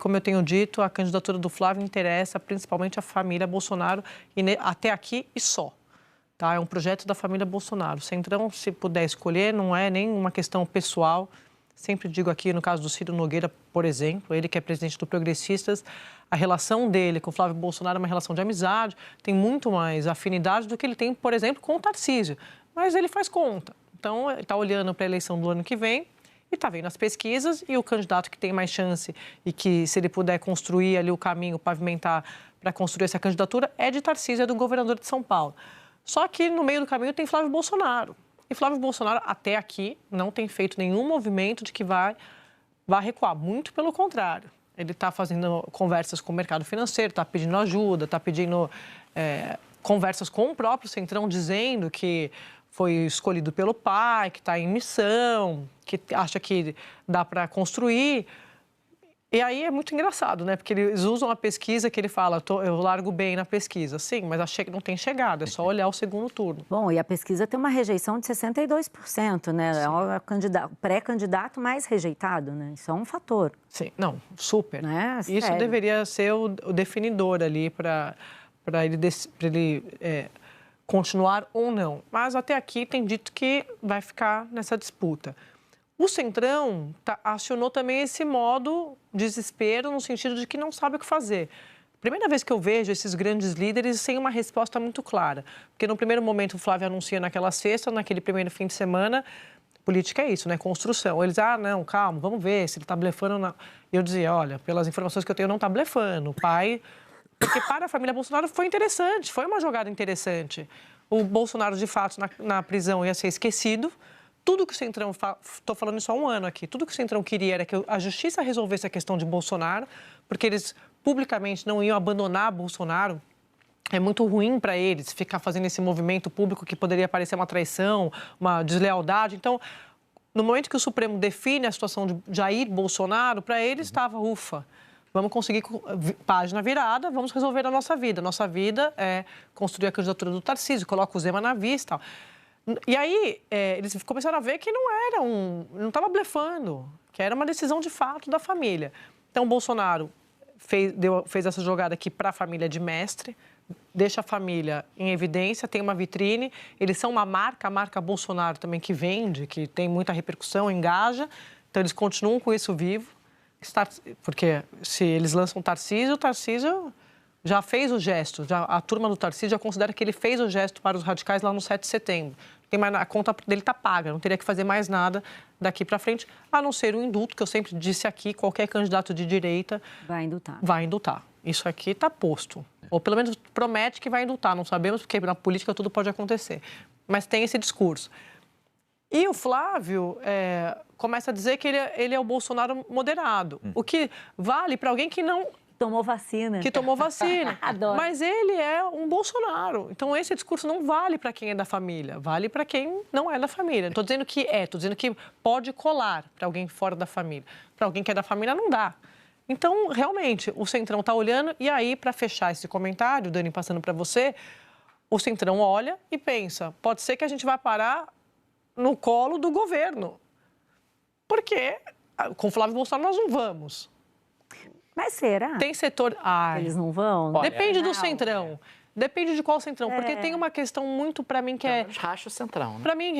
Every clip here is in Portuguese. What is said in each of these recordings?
como eu tenho dito, a candidatura do Flávio interessa principalmente a família Bolsonaro e até aqui e só. Tá? É um projeto da família Bolsonaro. O Centrão, se puder escolher, não é nem uma questão pessoal. Sempre digo aqui, no caso do Ciro Nogueira, por exemplo, ele que é presidente do Progressistas, a relação dele com o Flávio Bolsonaro é uma relação de amizade, tem muito mais afinidade do que ele tem, por exemplo, com o Tarcísio. Mas ele faz conta. Então, ele está olhando para a eleição do ano que vem e está vendo as pesquisas e o candidato que tem mais chance e que, se ele puder construir ali o caminho, pavimentar para construir essa candidatura, é de Tarcísio, é do governador de São Paulo. Só que no meio do caminho tem Flávio Bolsonaro. E Flávio Bolsonaro, até aqui, não tem feito nenhum movimento de que vai recuar. Muito pelo contrário. Ele está fazendo conversas com o mercado financeiro, está pedindo ajuda, está pedindo conversas com o próprio Centrão, dizendo que foi escolhido pelo pai, que está em missão, que acha que dá para construir. E aí é muito engraçado, né? Porque eles usam a pesquisa que ele fala, eu largo bem na pesquisa. Sim, mas não tem chegado, é só olhar o segundo turno. Bom, e a pesquisa tem uma rejeição de 62%, né? Sim. É o pré-candidato mais rejeitado, né? Isso é um fator. Sim, não, super. Né? Isso deveria ser o definidor ali para ele continuar ou não. Mas até aqui tem dito que vai ficar nessa disputa. O Centrão acionou também esse modo desespero, no sentido de que não sabe o que fazer. Primeira vez que eu vejo esses grandes líderes sem uma resposta muito clara. Porque no primeiro momento o Flávio anuncia naquela sexta, naquele primeiro fim de semana, política é isso, né? Construção. Eles, não, calma, vamos ver se ele está blefando ou não. E eu dizia, olha, pelas informações que eu tenho, não está blefando. O pai... Porque para a família Bolsonaro foi interessante, foi uma jogada interessante. O Bolsonaro, de fato, na prisão ia ser esquecido. Tudo que o Centrão, estou falando isso há um ano aqui, tudo que o Centrão queria era que a justiça resolvesse a questão de Bolsonaro, porque eles publicamente não iam abandonar Bolsonaro. É muito ruim para eles ficar fazendo esse movimento público que poderia parecer uma traição, uma deslealdade. Então, no momento que o Supremo define a situação de Jair Bolsonaro, para eles estava, ufa, vamos conseguir página virada, vamos resolver a nossa vida. Nossa vida é construir a candidatura do Tarcísio, coloca o Zema na vista e tal. E aí, eles começaram a ver que não estava blefando, que era uma decisão de fato da família. Então, o Bolsonaro fez essa jogada aqui para a família de mestre, deixa a família em evidência, tem uma vitrine, eles são uma marca, a marca Bolsonaro também que vende, que tem muita repercussão, engaja, então eles continuam com isso vivo, porque se eles lançam o Tarcísio já fez o gesto, a turma do Tarcísio já considera que ele fez o gesto para os radicais lá no 7 de setembro. A conta dele está paga, não teria que fazer mais nada daqui para frente, a não ser o indulto, que eu sempre disse aqui, qualquer candidato de direita vai indultar. Isso aqui está posto. Ou pelo menos promete que vai indultar, não sabemos, porque na política tudo pode acontecer. Mas tem esse discurso. E o Flávio começa a dizer que ele é o Bolsonaro moderado, o que vale para alguém que não... Tomou vacina. Que tomou vacina. Adoro. Mas ele é um Bolsonaro. Então, esse discurso não vale para quem é da família, vale para quem não é da família. Estou dizendo que estou dizendo que pode colar para alguém fora da família. Para alguém que é da família, não dá. Então, realmente, o Centrão está olhando e aí, para fechar esse comentário, Dani, passando para você, o Centrão olha e pensa, pode ser que a gente vá parar no colo do governo. Porque com Flávio Bolsonaro nós não vamos. Mas será? Tem setor... Eles não vão? Depende do Centrão. Depende de qual Centrão. Porque tem uma questão muito, para mim, que é... Racha o Centrão, né? Para mim,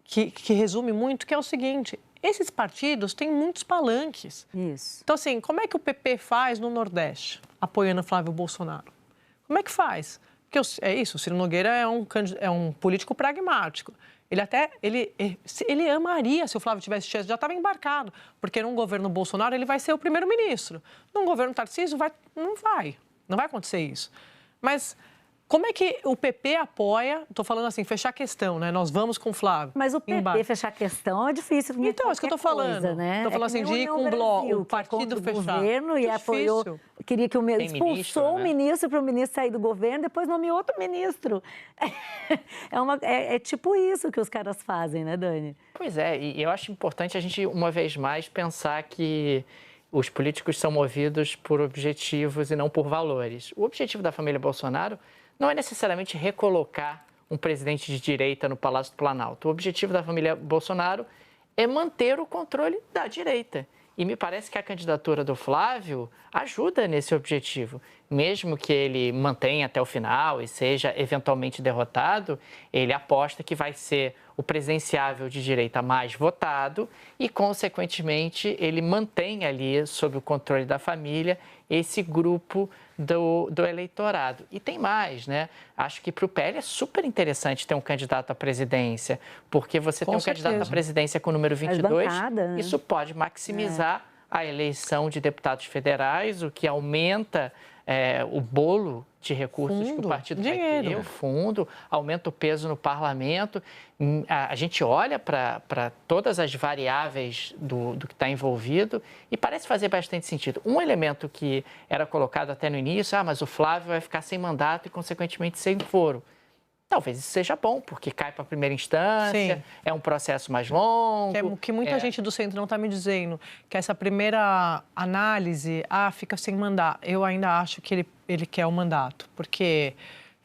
que resume muito, que é o seguinte... Esses partidos têm muitos palanques. Isso. Então, assim, como é que o PP faz no Nordeste, apoiando Flávio Bolsonaro? Como é que faz? Porque é isso, o Ciro Nogueira é um político pragmático. Ele amaria se o Flávio tivesse chance, já estava embarcado, porque num governo Bolsonaro ele vai ser o primeiro-ministro. Num governo Tarcísio, não vai acontecer isso. Mas como é que o PP apoia, estou falando assim, fechar a questão, né? Nós vamos com o Flávio. Mas o PP fechar a questão é difícil. Então, é isso que eu estou falando. Né? Estou falando assim, de ir com o bloco, o partido fechar. O governo e apoiou, queria que expulsou o ministro para o ministro sair do governo, depois nomeou outro ministro. É tipo isso que os caras fazem, né, Dani? Pois é, e eu acho importante a gente, uma vez mais, pensar que os políticos são movidos por objetivos e não por valores. O objetivo da família Bolsonaro não é necessariamente recolocar um presidente de direita no Palácio do Planalto. O objetivo da família Bolsonaro é manter o controle da direita. E me parece que a candidatura do Flávio ajuda nesse objetivo. Mesmo que ele mantenha até o final e seja eventualmente derrotado, ele aposta que vai ser o presidenciável de direita mais votado e, consequentemente, ele mantém ali, sob o controle da família, esse grupo do eleitorado. E tem mais, né? Acho que para o PL é super interessante ter um candidato à presidência, porque você tem um candidato à presidência com o número 22, né? Isso pode maximizar a eleição de deputados federais, o que aumenta o bolo de recursos que o partido vai ter, o fundo, aumenta o peso no parlamento. A gente olha para todas as variáveis do que está envolvido e parece fazer bastante sentido. Um elemento que era colocado até no início, mas o Flávio vai ficar sem mandato e, consequentemente, sem foro. Talvez isso seja bom, porque cai para a primeira instância, é um processo mais longo. Que muita gente do Centrão está me dizendo, que essa primeira análise, fica sem mandato. Eu ainda acho que ele quer o mandato, porque,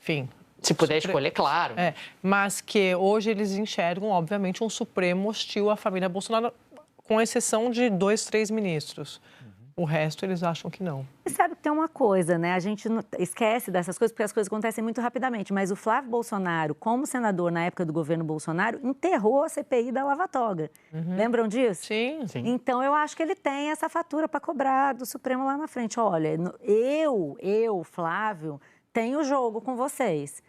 enfim... Se puder escolher, claro. Mas que hoje eles enxergam, obviamente, um Supremo hostil à família Bolsonaro, com exceção de 2, 3 ministros. O resto, eles acham que não. E sabe que tem uma coisa, né? A gente esquece dessas coisas porque as coisas acontecem muito rapidamente. Mas o Flávio Bolsonaro, como senador na época do governo Bolsonaro, enterrou a CPI da Lava Toga. Lembram disso? Sim. Então, eu acho que ele tem essa fatura para cobrar do Supremo lá na frente. Olha, eu, Flávio, tenho jogo com vocês.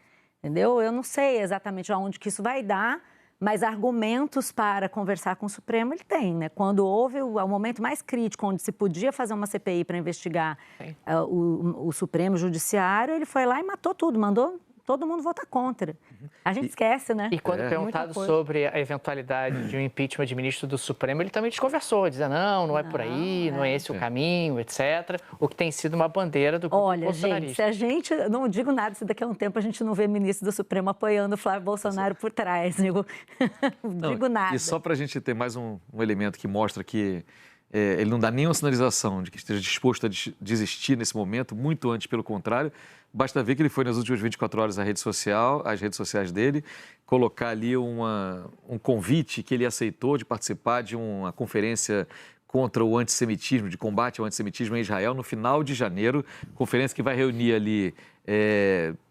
Entendeu? Eu não sei exatamente aonde que isso vai dar, mas argumentos para conversar com o Supremo ele tem, né? Quando houve o momento mais crítico, onde se podia fazer uma CPI para investigar o Supremo Judiciário, ele foi lá e matou tudo, mandou todo mundo votar contra. A gente esquece, né? E quando perguntado sobre a eventualidade de um impeachment de ministro do Supremo, ele também desconversou, dizendo não é por aí, não é esse o caminho, etc. O que tem sido uma bandeira do grupo bolsonarista. Olha, gente, se a gente... Não digo nada se daqui a um tempo a gente não vê ministro do Supremo apoiando o Flávio Bolsonaro por trás. Não digo nada. E só para a gente ter mais um elemento que mostra que ele não dá nenhuma sinalização de que esteja disposto a desistir nesse momento, muito antes, pelo contrário. Basta ver que ele foi nas últimas 24 horas à rede social, às redes sociais dele, colocar ali um convite que ele aceitou de participar de uma conferência contra o antissemitismo, de combate ao antissemitismo em Israel, no final de janeiro, conferência que vai reunir ali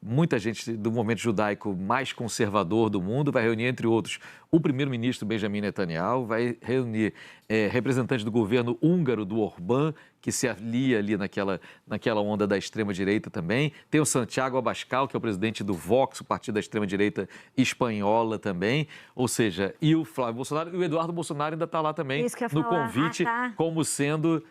muita gente do movimento judaico mais conservador do mundo, vai reunir, entre outros, o primeiro-ministro Benjamin Netanyahu, vai reunir representantes do governo húngaro, do Orbán, que se alia ali naquela onda da extrema-direita também. Tem o Santiago Abascal, que é o presidente do Vox, o partido da extrema-direita espanhola também. Ou seja, e o Flávio Bolsonaro e o Eduardo Bolsonaro ainda está lá também no convite, como sendo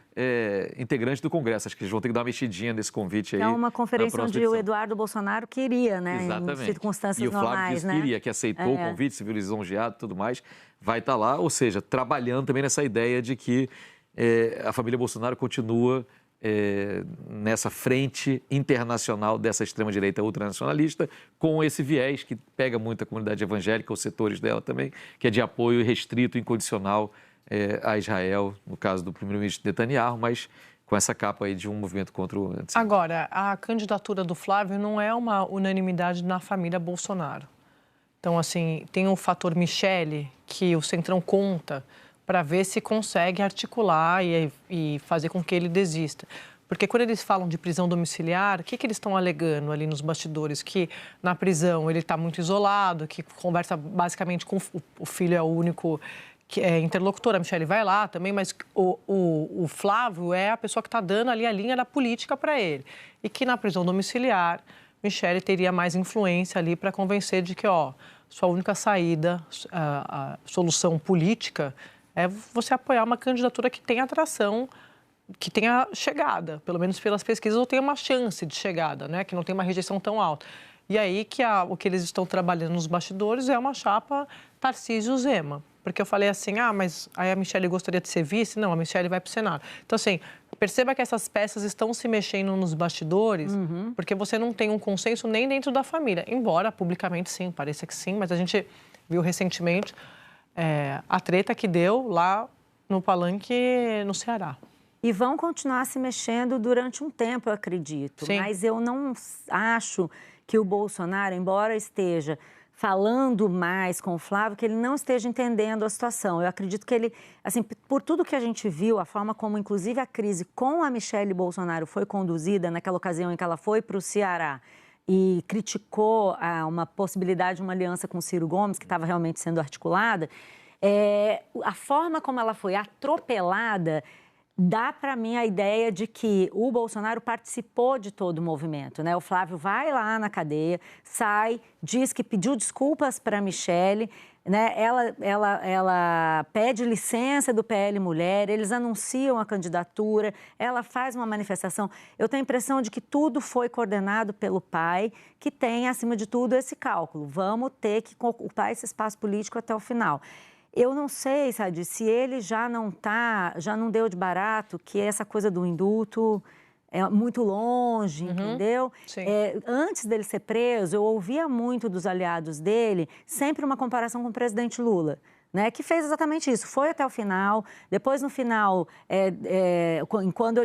integrante do Congresso. Acho que eles vão ter que dar uma mexidinha nesse convite aí. É uma conferência onde o Eduardo Bolsonaro queria, né? Exatamente. Em circunstâncias normais, e o Flávio disse que queria, que aceitou o convite, se viu lisonjeado e tudo mais, vai estar lá. Ou seja, trabalhando também nessa ideia de que a família Bolsonaro continua nessa frente internacional dessa extrema-direita ultranacionalista, com esse viés que pega muito a comunidade evangélica, os setores dela também, que é de apoio restrito e incondicional a Israel, no caso do primeiro-ministro Netanyahu, mas com essa capa aí de um movimento contra o antisemitismo. Agora, a candidatura do Flávio não é uma unanimidade na família Bolsonaro. Então, assim, tem o fator Michele, que o Centrão conta para ver se consegue articular e fazer com que ele desista. Porque quando eles falam de prisão domiciliar, o que eles estão alegando ali nos bastidores? Que na prisão ele está muito isolado, que conversa basicamente com o filho, é o único que é interlocutor. A Michele vai lá também, mas o Flávio é a pessoa que está dando ali a linha da política para ele. E que na prisão domiciliar, Michele teria mais influência ali para convencer de que, sua única saída, a solução política é você apoiar uma candidatura que tenha atração, que tenha chegada, pelo menos pelas pesquisas, ou tenha uma chance de chegada, né? Que não tenha uma rejeição tão alta. E aí que o que eles estão trabalhando nos bastidores é uma chapa Tarcísio-Zema. Porque eu falei assim, mas aí a Michele gostaria de ser vice? Não, a Michele vai para o Senado. Então, assim, perceba que essas peças estão se mexendo nos bastidores, porque você não tem um consenso nem dentro da família. Embora, publicamente, sim, pareça que sim, mas a gente viu recentemente a treta que deu lá no Palanque, no Ceará. E vão continuar se mexendo durante um tempo, eu acredito. Sim. Mas eu não acho que o Bolsonaro, embora esteja falando mais com o Flávio, que ele não esteja entendendo a situação. Eu acredito que ele, assim, por tudo que a gente viu, a forma como, inclusive, a crise com a Michelle Bolsonaro foi conduzida naquela ocasião em que ela foi para o Ceará e criticou uma possibilidade de uma aliança com Ciro Gomes, que estava realmente sendo articulada, a forma como ela foi atropelada dá para mim a ideia de que o Bolsonaro participou de todo o movimento, né? O Flávio vai lá na cadeia, sai, diz que pediu desculpas para a Michelle, né? Ela pede licença do PL Mulher, eles anunciam a candidatura, ela faz uma manifestação. Eu tenho a impressão de que tudo foi coordenado pelo pai, que tem, acima de tudo, esse cálculo. Vamos ter que ocupar esse espaço político até o final. Eu não sei, Sadi, se ele já não deu de barato que essa coisa do indulto é muito longe, entendeu? Sim. Antes dele ser preso, eu ouvia muito dos aliados dele sempre uma comparação com o presidente Lula, né, que fez exatamente isso, foi até o final, depois no final, quando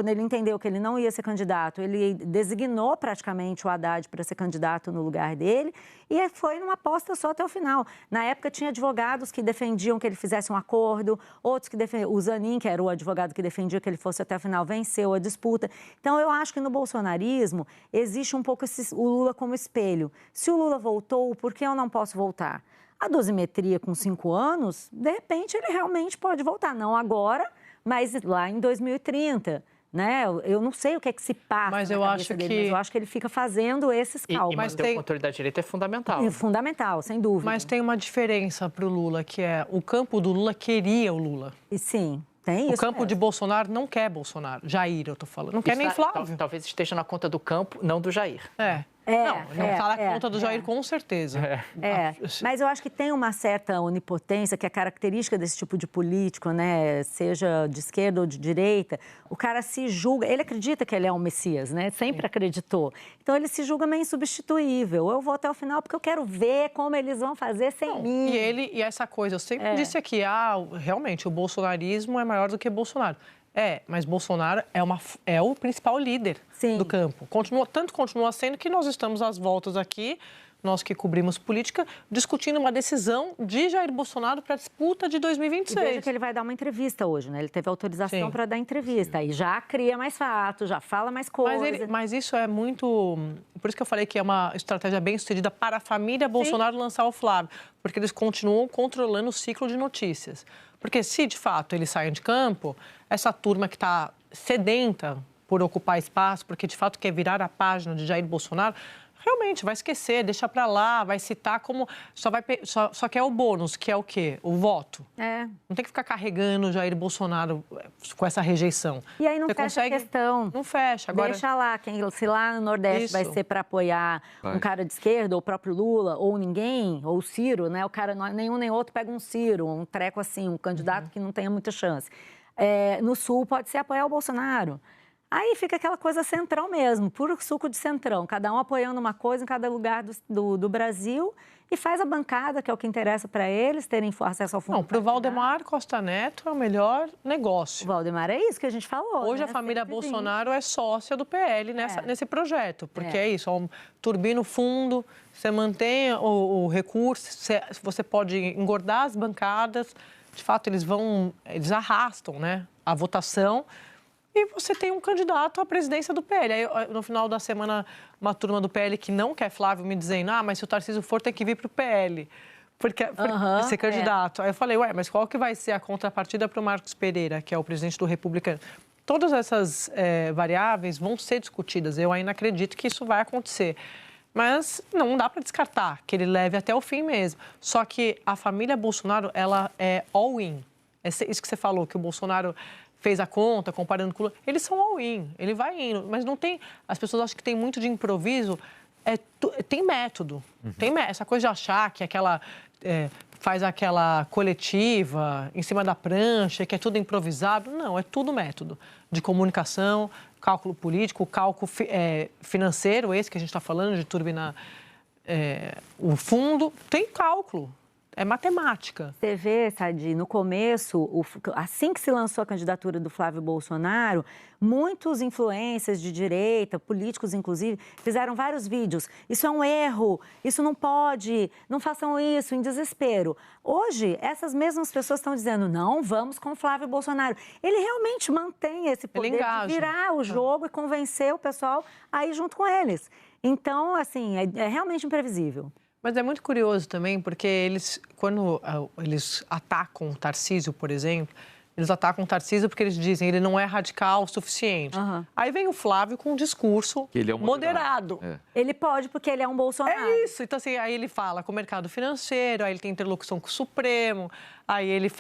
ele entendeu que ele não ia ser candidato, ele designou praticamente o Haddad para ser candidato no lugar dele e foi numa aposta só até o final. Na época tinha advogados que defendiam que ele fizesse um acordo, outros que defendiam, o Zanin, que era o advogado que defendia que ele fosse até o final, venceu a disputa. Então eu acho que no bolsonarismo existe um pouco o Lula como espelho. Se o Lula voltou, por que eu não posso voltar? A dosimetria com 5 anos, de repente ele realmente pode voltar. Não agora, mas lá em 2030, né? Eu não sei o que é que se passa mas na cabeça dele, mas eu acho que ele fica fazendo esses cálculos. E manter o controle da direita é fundamental. É fundamental, sem dúvida. Mas tem uma diferença para o Lula, que é o campo do Lula queria o Lula. E sim, tem isso. O campo de Bolsonaro não quer Bolsonaro. Jair, eu tô falando. Não quer nem Flávio. Talvez esteja na conta do campo, não do Jair. Não está na conta do Jair, com certeza. Mas eu acho que tem uma certa onipotência, que é característica desse tipo de político, né? Seja de esquerda ou de direita. O cara se julga, ele acredita que ele é um Messias, né? Sempre acreditou. Então ele se julga meio insubstituível. Eu vou até o final porque eu quero ver como eles vão fazer sem mim. E essa coisa, eu sempre disse aqui, realmente, o bolsonarismo é maior do que Bolsonaro. Mas Bolsonaro é o principal líder do campo. Continua sendo que nós estamos às voltas aqui, nós que cobrimos política, discutindo uma decisão de Jair Bolsonaro para a disputa de 2026. E veja que ele vai dar uma entrevista hoje, né? Ele teve autorização para dar entrevista. Aí já cria mais fatos, já fala mais coisas. Mas isso é muito... Por isso que eu falei que é uma estratégia bem sucedida para a família Bolsonaro lançar o Flávio. Porque eles continuam controlando o ciclo de notícias. Porque se, de fato, eles saem de campo, essa turma que está sedenta por ocupar espaço, porque, de fato, quer virar a página de Jair Bolsonaro, realmente vai esquecer, deixa para lá, vai citar como... Só quer o bônus, que é o quê? O voto. Não tem que ficar carregando Jair Bolsonaro com essa rejeição. E aí não fecha a questão. Não fecha. Agora... Deixa lá, se lá no Nordeste vai ser para apoiar um cara de esquerda, ou o próprio Lula, ou ninguém, ou o Ciro, né? O cara, nenhum nem outro pega um Ciro, um treco assim, um candidato que não tenha muita chance. No Sul pode ser apoiar o Bolsonaro. Aí fica aquela coisa central mesmo, puro suco de centrão, cada um apoiando uma coisa em cada lugar do Brasil e faz a bancada, que é o que interessa para eles, terem acesso ao fundo. Não, para o Valdemar Costa Neto é o melhor negócio. O Valdemar é isso que a gente falou. Hoje a família Bolsonaro é sócia do PL nesse projeto, porque é isso, turbina o fundo, você mantém o recurso, você pode engordar as bancadas, de fato eles arrastam, né, a votação. E você tem um candidato à presidência do PL. Aí, no final da semana, uma turma do PL que não quer Flávio me dizendo, mas se o Tarcísio for, tem que vir para o PL, porque ser candidato. Aí eu falei, mas qual que vai ser a contrapartida para o Marcos Pereira, que é o presidente do Republicano? Todas essas variáveis vão ser discutidas. Eu ainda acredito que isso vai acontecer. Mas não dá para descartar que ele leve até o fim mesmo. Só que a família Bolsonaro, ela é all-in. É isso que você falou, que o Bolsonaro... fez a conta, comparando com o Lula, eles são all-in, ele vai indo, mas não tem... As pessoas acham que tem muito de improviso, tem método. Tem essa coisa de achar que faz aquela coletiva em cima da prancha, que é tudo improvisado. Não, é tudo método de comunicação, cálculo político, cálculo financeiro, esse que a gente está falando, de turbinar o fundo, tem cálculo. É matemática. Você vê, Sadi, no começo, assim que se lançou a candidatura do Flávio Bolsonaro, muitos influencers de direita, políticos inclusive, fizeram vários vídeos. Isso é um erro, isso não pode, não façam isso, em desespero. Hoje, essas mesmas pessoas estão dizendo, não, vamos com o Flávio Bolsonaro. Ele realmente mantém esse poder de virar o jogo e convencer o pessoal a ir junto com eles. Então, assim, é realmente imprevisível. Mas é muito curioso também, porque eles, quando eles atacam o Tarcísio, por exemplo, eles atacam o Tarcísio porque eles dizem que ele não é radical o suficiente. Aí vem o Flávio com um discurso ele é um moderado. Ele pode porque ele é um Bolsonaro. É isso. Então, assim, aí ele fala com o mercado financeiro, aí ele tem interlocução com o Supremo, aí ele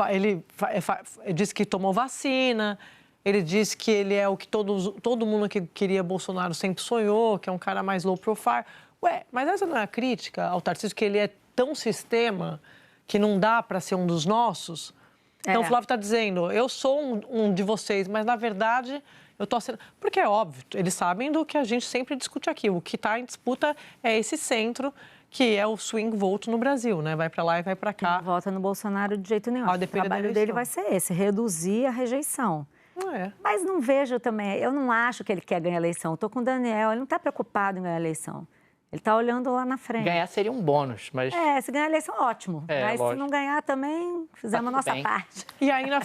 diz que tomou vacina, ele diz que ele é o que todo mundo que queria Bolsonaro sempre sonhou, que é um cara mais low profile. Ué, mas essa não é a crítica ao Tarcísio, que ele é tão sistema que não dá para ser um dos nossos? Então, o Flávio está dizendo, eu sou um de vocês, mas, na verdade, eu estou sendo... Porque é óbvio, eles sabem do que a gente sempre discute aqui. O que está em disputa é esse centro, que é o swing vote no Brasil, né? Vai para lá e vai para cá. Não vota no Bolsonaro de jeito nenhum. O trabalho dele vai ser esse, reduzir a rejeição. Mas não vejo também, eu não acho que ele quer ganhar a eleição. Estou com o Daniel, ele não está preocupado em ganhar a eleição. Ele está olhando lá na frente. Ganhar seria um bônus, mas... se ganhar a eleição, ótimo. Mas lógico. Se não ganhar também, fizemos a nossa parte. E ainda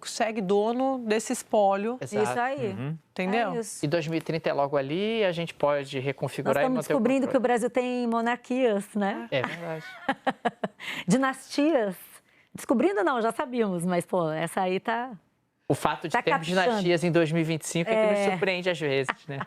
segue dono desse espólio. Exato. Isso aí. Entendeu? É isso. E 2030 é logo ali, a gente pode reconfigurar Nós estamos descobrindo que o Brasil tem monarquias, né? É verdade. Dinastias. Descobrindo não, já sabíamos, mas, pô, essa aí tá... O fato de termos dinastias em 2025 é que nos surpreende às vezes, né?